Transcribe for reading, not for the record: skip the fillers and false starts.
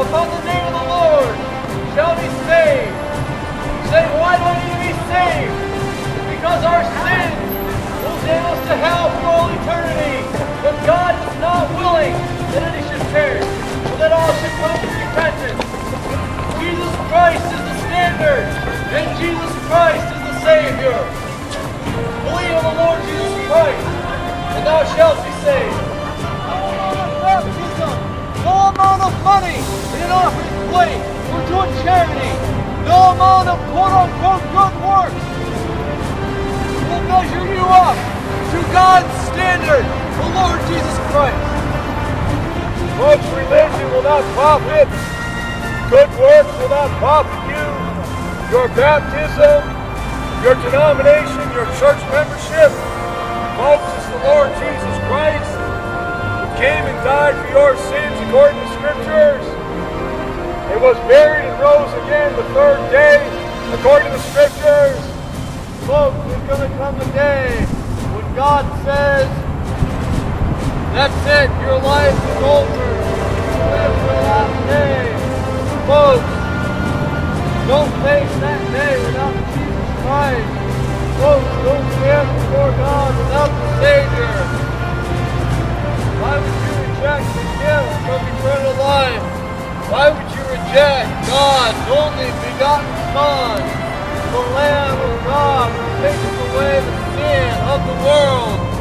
upon the name of the Lord shall be saved. Say, why do I need to be saved? Because our sins will damn us to hell for all eternity. But God is not willing that any should perish, but that all should come to repentance. Jesus Christ is the standard, and Jesus Christ is the Savior. Believe on the Lord Jesus Christ, and thou shalt be saved. Baptism, no amount of money in an offering plate or doing charity, no amount of quote-unquote good works will measure you up to God's standard, the Lord Jesus Christ. Much religion will not profit. Good works will not profit you. Your baptism, your denomination, your church membership. Folks, it's the Lord Jesus Christ who came and died for your sins according to Scriptures. It was buried and rose again the third day according to the Scriptures. Folks, there's going to come a day when God says, that's it, your life is over. You live for the last day. Folks, don't face that day without Jesus Christ. Folks, don't stand before God without the Savior. Why would you reject the gift of eternal life? Why would you reject God's only begotten Son, the Lamb of God who takes away the sin of the world?